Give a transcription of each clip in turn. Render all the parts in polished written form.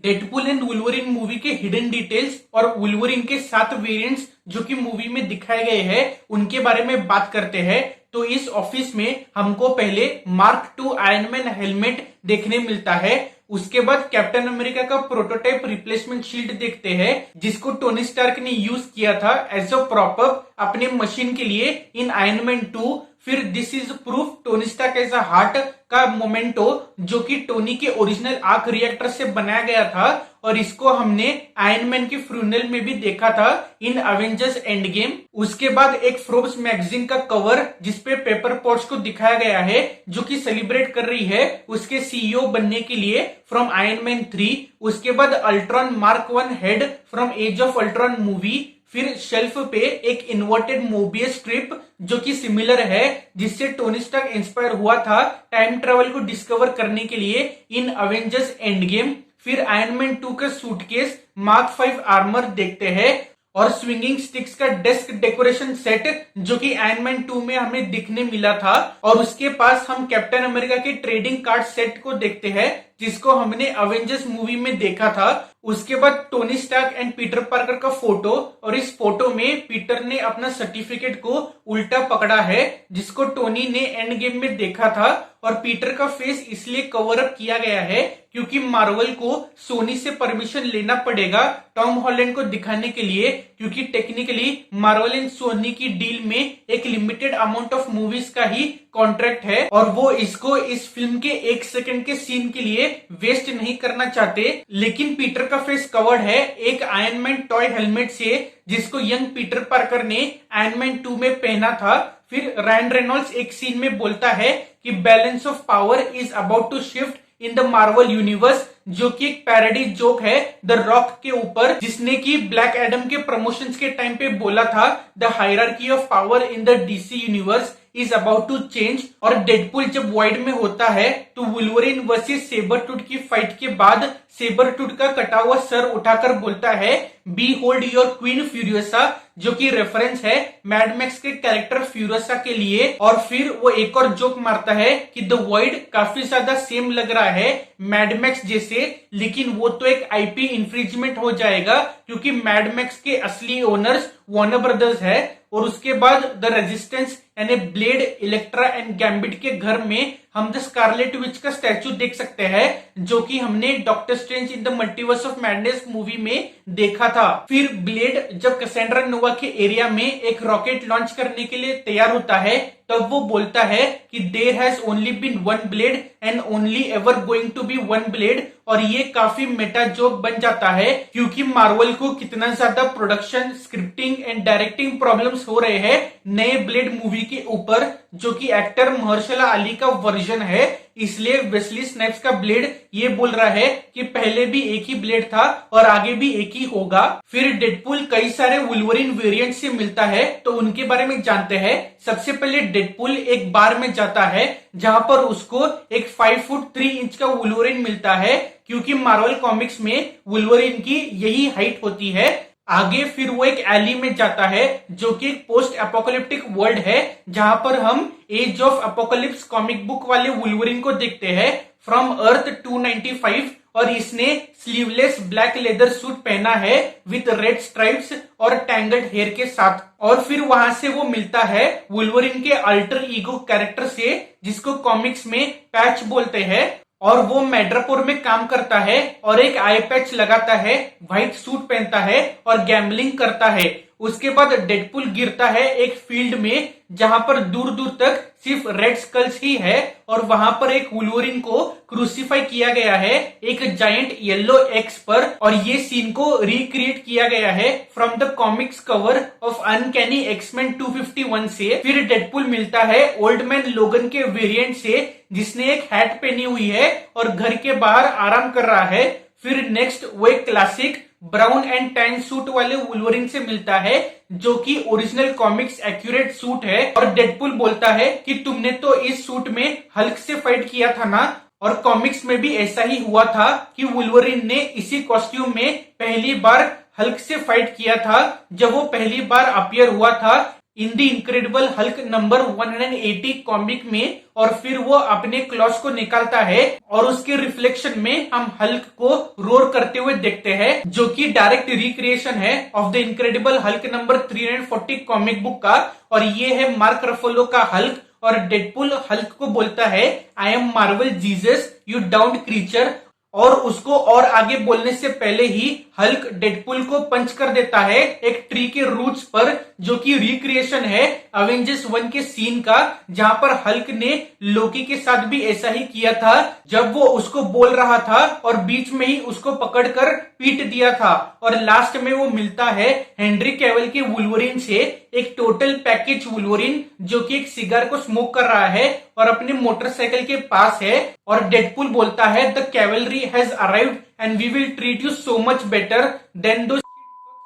Deadpool and Wolverine movie के hidden details और Wolverine के 7 वेरिएंट्स जो कि मूवी में दिखाए गए हैं उनके बारे में बात करते हैं। तो इस ऑफिस में हमको पहले mark II Iron Man helmet देखने मिलता है। उसके बाद कैप्टन अमेरिका का प्रोटोटाइप रिप्लेसमेंट शील्ड देखते हैं जिसको टोनी स्टार्क ने यूज किया था एज अ प्रॉप अप अपने मशीन के लिए इन आयरन मैन 2। फिर this is proof Tony Stark as a heart का मोमेंटो जो कि टोनी के ओरिजिनल आर्क रिएक्टर से बनाया गया था और इसको हमने आयरन मैन के फ्यूनरल में भी देखा था इन अवेंजर्स एंड गेम। उसके बाद एक फोर्ब्स मैगजीन का कवर जिसपे पेपर पॉट्स को दिखाया गया है जो कि सेलिब्रेट कर रही है उसके सीईओ बनने के लिए फ्रॉम आयरन मैन 3। उसके बाद Ultron mark 1 head from Age of Ultron movie. फिर शेल्फ पे एक इन्वर्टेड मोबियस स्ट्रिप जो कि सिमिलर है जिससे टोनी स्टार्क इंस्पायर हुआ था टाइम ट्रेवल को डिस्कवर करने के लिए इन अवेंजर्स एंड गेम। फिर आयरन मैन 2 का सूटकेस मार्क 5 आर्मर देखते हैं और स्विंगिंग स्टिक्स का डेस्क डेकोरेशन सेट जो कि आयरन मैन 2 में हमें दिखने मिला था। और उसके पास हम कैप्टन अमेरिका के ट्रेडिंग कार्ड सेट को देखते हैं जिसको हमने अवेंजर्स मूवी में देखा था। उसके बाद Tony Stark and Peter Parker का फोटो और इस फोटो में पीटर ने अपना सर्टिफिकेट को उल्टा पकड़ा है जिसको टोनी ने एंड गेम में देखा था। और पीटर का फेस इसलिए कवर अप किया गया है क्योंकि मार्वल को सोनी से परमिशन लेना पड़ेगा टॉम हॉलैंड को दिखाने के लिए क्योंकि टेक्निकली मार्वल एंड सोनी की डील में एक लिमिटेड अमाउंट ऑफ मूवीज का ही कॉन्ट्रैक्ट है और वो इसको इस फिल्म के 1 सेकंड के सीन के लिए वेस्ट नहीं करना चाहते। लेकिन पीटर का फेस कवर्ड है एक आयरन मैन टॉय हेलमेट से जिसको यंग पीटर पार्कर ने आयरन मैन 2 में पहना था। फिर रायन रेनॉल्ड्स एक सीन में बोलता है कि balance of power is about to shift in the Marvel universe जो कि एक पैरोडी जोक है द रॉक के ऊपर जिसने कि ब्लैक एडम के प्रमोशंस के टाइम पे बोला था the hierarchy of power in the DC universe is about to change. और डेडपुल जब वाइड में होता है तो वुल्वरिन वर्सेस सेबरटूथ की फाइट के बाद सेबरटूथ का कटा हुआ सर उठाकर बोलता है behold your queen Furiosa जो कि रेफरेंस है मैड मैक्स के कैरेक्टर फ्यूरियोसा के लिए। और फिर वो एक और जोक मारता है कि द वॉइड काफी ज्यादा सेम लग रहा है मैड मैक्स जैसे लेकिन वो तो एक आईपी इंफ्रिजमेंट हो जाएगा क्योंकि मैड मैक्स के असली ओनर्स वार्नर ब्रदर्स है। और उसके बाद द रेजिस्टेंस यानी ब्लेड इलेक्ट्रा एंड गैम्बिट के घर में हम द स्कारलेट विच का स्टैचू देख सकते हैं जो कि हमने doctor strange in the multiverse of madness movie में देखा था। फिर ब्लेड जब कैसेंड्रा नोवा के एरिया में एक रॉकेट लॉन्च करने के लिए तैयार होता है तब वो बोलता है कि there has only been one blade and only ever going to be one blade. और ये काफी मेटा जोक बन जाता है क्योंकि मार्वल को कितना ज्यादा production scripting and directing problems हो रहे हैं नए ब्लेड मूवी के ऊपर जो कि एक्टर महर्षला अली का वर्जन है। इसलिए वेस्ली स्नैप्स का ब्लेड ये बोल रहा है कि पहले भी एक ही ब्लेड था और आगे भी एक ही होगा। फिर डेडपुल कई सारे वुल्वरिन वेरिएंट से मिलता है तो उनके बारे में जानते हैं। सबसे पहले डेडपुल एक बार में जाता है जहां पर उसको एक 5 फुट 3 इंच का वुल्वरिन मिलता है क्योंकि मार्वल कॉमिक्स में वुल्वरिन की यही हाइट होती है। आगे फिर वो एक एली में जाता है जो कि एक पोस्ट एपोकलिप्टिक वर्ल्ड है जहां पर हम Age of Apocalypse comic book वाले वुल्वरिन को देखते हैं फ्रॉम अर्थ 295 और इसने स्लीवलेस ब्लैक लेदर सूट पहना है विथ रेड स्ट्राइप्स और टैंगल्ड हेयर के साथ। और फिर वहां से वो मिलता है वुल्वरिन के अल्टर ईगो कैरेक्टर से जिसको कॉमिक्स में पैच बोलते हैं और वो मेड्रापोर में काम करता है और एक आई पैच लगाता है व्हाइट सूट पहनता है और गैम्बलिंग करता है। उसके बाद डेडपुल गिरता है एक फील्ड में जहां पर दूर दूर तक सिर्फ रेड स्कल्स ही है और वहां पर एक वुल्वरिन को क्रूसीफाई किया गया है एक जायंट येलो एक्स पर। और ये सीन को रिक्रिएट किया गया है from the comics cover of Uncanny X-Men 251 से। फिर डेडपुल मिलता है ओल्ड मैन लोगन के वेरिएंट से जिसने एक हैट पहनी हुई है और घर के बाहर आराम कर रहा है। फिर नेक्स्ट वो एक classic brown and tan suit वाले वुल्वरिन से मिलता है जो कि ओरिजिनल कॉमिक्स एक्यूरेट सूट है। और डेडपुल बोलता है कि तुमने तो इस सूट में हल्क से फाइट किया था ना। और कॉमिक्स में भी ऐसा ही हुआ था कि वुल्वरिन ने इसी कॉस्ट्यूम में पहली बार हल्क से फाइट किया था जब वो पहली बार अपीयर हुआ था in the incredible Hulk number 180 comic में, और फिर वो अपने क्लॉज को निकालता है और उसके रिफ्लेक्शन में हम हल्क को रोर करते हुए देखते हैं, जो कि डायरेक्ट रिक्रिएशन है of the incredible Hulk number 340 comic book का। और ये है मार्क रफेलो का हल्क, और डेडपुल हल्क को बोलता है I am Marvel Jesus you downed creature, और उसको और आगे बोलने से पहले ही हल्क डेडपुल को पंच कर देता है एक ट्री के रूट्स पर, जो कि रिक्रिएशन है अवेंजर्स 1 के सीन का, जहां पर हल्क ने लोकी के साथ भी ऐसा ही किया था जब वो उसको बोल रहा था और बीच में ही उसको पकड़कर पीट दिया था। और लास्ट में वो मिलता है हेनरी कैविल के वुल्वरीन से, एक टोटल पैकेज वुल्वरीन जो कि एक सिगार को स्मोक कर रहा है और अपने मोटरसाइकिल के पास है, और डेडपुल बोलता है the cavalry has arrived and we will treat you so much better than those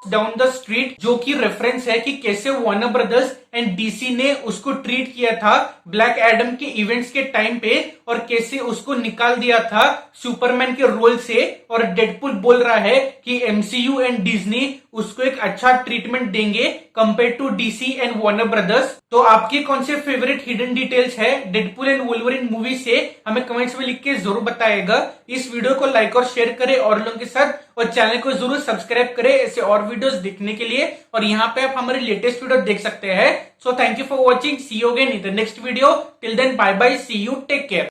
down the street, जो कि रेफरेंस है कि कैसे वार्नर ब्रदर्स एंड डीसी ने उसको ट्रीट किया था ब्लैक एडम के इवेंट्स के टाइम पे, और कैसे उसको निकाल दिया था सुपरमैन के रोल से। और डेडपुल बोल रहा है कि एमसीयू एंड डिज्नी उसको एक अच्छा ट्रीटमेंट देंगे compare to DC and Warner Brothers. तो आपके कौन से फेवरेट हिडन डिटेल्स है डेडपुल एंड वुल्वरीन मूवी से, हमें कमेंट्स में लिख के जरूर बताएगा। इस वीडियो को लाइक और शेयर करें और लोगों के साथ, और चैनल को जरूर सब्सक्राइब करें ऐसे और वीडियोस देखने के लिए। और यहाँ पे आप हमारे लेटेस्ट वीडियो देख सकते हैं। So thank you for watching. See you again in the next video. Till then, bye bye. See you. Take care.